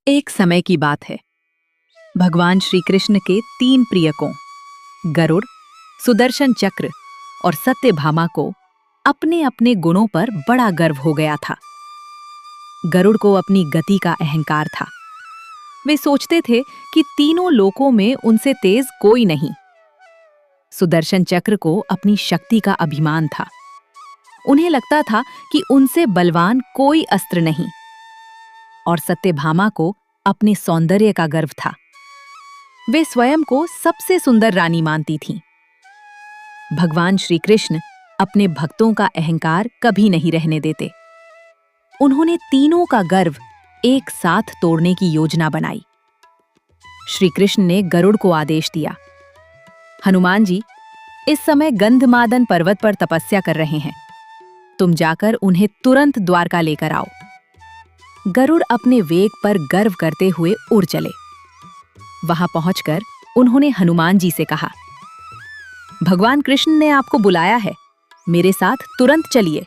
एक समय की बात है। भगवान श्री कृष्ण के 3 प्रियकों गरुड़, सुदर्शन चक्र और सत्यभामा को अपने अपने गुणों पर बड़ा गर्व हो गया था। गरुड़ को अपनी गति का अहंकार था। वे सोचते थे कि तीनों लोकों में उनसे तेज कोई नहीं। सुदर्शन चक्र को अपनी शक्ति का अभिमान था। उन्हें लगता था कि उनसे बलवान कोई अस्त्र नहीं। और सत्यभामा को अपने सौंदर्य का गर्व था। वे स्वयं को सबसे सुंदर रानी मानती थीं। भगवान श्री कृष्ण अपने भक्तों का अहंकार कभी नहीं रहने देते। उन्होंने तीनों का गर्व एक साथ तोड़ने की योजना बनाई। श्री कृष्ण ने गरुड़ को आदेश दिया, हनुमान जी इस समय गंधमादन पर्वत पर तपस्या कर रहे हैं। तुम जाकर उन्हें तुरंत द्वारका लेकर आओ। गरुड़ अपने वेग पर गर्व करते हुए उड़ चले। वहां पहुंचकर उन्होंने हनुमान जी से कहा, भगवान कृष्ण ने आपको बुलाया है, मेरे साथ तुरंत चलिए।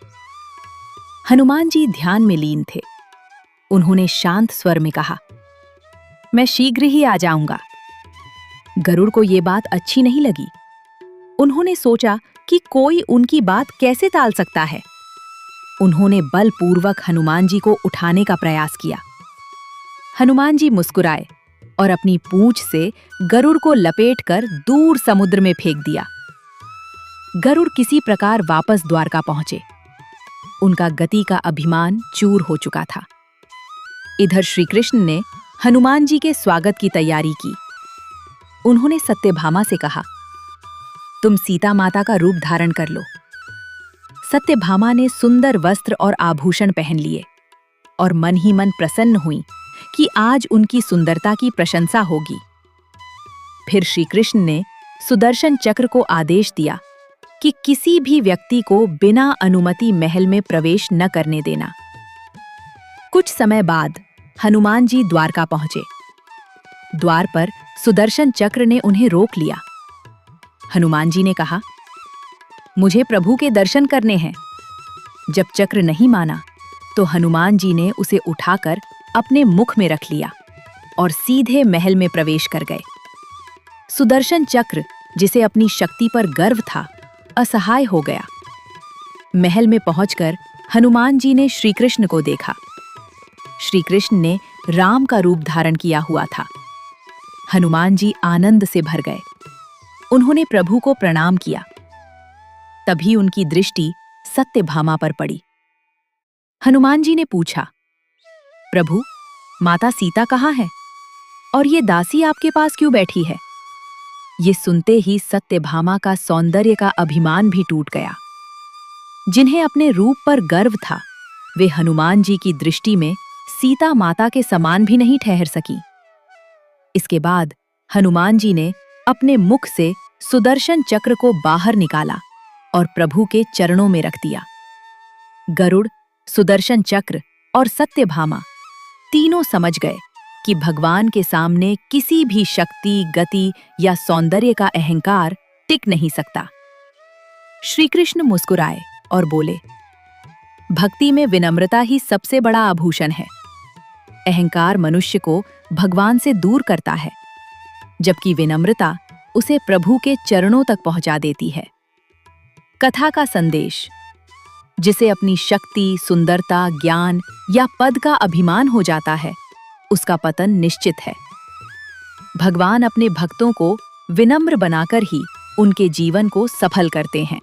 हनुमान जी ध्यान में लीन थे। उन्होंने शांत स्वर में कहा, मैं शीघ्र ही आ जाऊंगा। गरुड़ को यह बात अच्छी नहीं लगी। उन्होंने सोचा कि कोई उनकी बात कैसे टाल सकता है। उन्होंने बलपूर्वक हनुमान जी को उठाने का प्रयास किया। हनुमान जी मुस्कुराए और अपनी पूंछ से गरुड़ को लपेटकर दूर समुद्र में फेंक दिया। गरुड़ किसी प्रकार वापस द्वारका पहुंचे। उनका गति का अभिमान चूर हो चुका था। इधर श्री कृष्ण ने हनुमान जी के स्वागत की तैयारी की। उन्होंने सत्यभामा से कहा, तुम सीता माता का रूप धारण कर लो। सत्यभामा ने सुंदर वस्त्र और आभूषण पहन लिए और मन ही मन प्रसन्न हुई कि आज उनकी सुंदरता की प्रशंसा होगी। फिर श्री कृष्ण ने सुदर्शन चक्र को आदेश दिया कि किसी भी व्यक्ति को बिना अनुमति महल में प्रवेश न करने देना। कुछ समय बाद हनुमान जी द्वारका पहुंचे। द्वार पर सुदर्शन चक्र ने उन्हें रोक लिया। हनुमान जी ने कहा, मुझे प्रभु के दर्शन करने हैं। जब चक्र नहीं माना तो हनुमान जी ने उसे उठाकर अपने मुख में रख लिया और सीधे महल में प्रवेश कर गए। सुदर्शन चक्र, जिसे अपनी शक्ति पर गर्व था, असहाय हो गया। महल में पहुंचकर हनुमान जी ने श्री कृष्ण को देखा। श्री कृष्ण ने राम का रूप धारण किया हुआ था। हनुमान जी आनंद से भर गए। उन्होंने प्रभु को प्रणाम किया। तभी उनकी दृष्टि सत्यभामा पर पड़ी। हनुमान जी ने पूछा, प्रभु, माता सीता कहाँ है और ये दासी आपके पास क्यों बैठी है? ये सुनते ही सत्यभामा का सौंदर्य का अभिमान भी टूट गया। जिन्हें अपने रूप पर गर्व था, वे हनुमान जी की दृष्टि में सीता माता के समान भी नहीं ठहर सकी। इसके बाद हनुमान जी ने अपने मुख से सुदर्शन चक्र को बाहर निकाला और प्रभु के चरणों में रख दिया। गरुड़, सुदर्शन चक्र और सत्यभामा तीनों समझ गए कि भगवान के सामने किसी भी शक्ति, गति या सौंदर्य का अहंकार टिक नहीं सकता। श्री कृष्ण मुस्कुराए और बोले, भक्ति में विनम्रता ही सबसे बड़ा आभूषण है। अहंकार मनुष्य को भगवान से दूर करता है, जबकि विनम्रता उसे प्रभु के चरणों तक पहुंचा देती है। कथा का संदेश, जिसे अपनी शक्ति, सुंदरता, ज्ञान या पद का अभिमान हो जाता है, उसका पतन निश्चित है। भगवान अपने भक्तों को विनम्र बनाकर ही उनके जीवन को सफल करते हैं।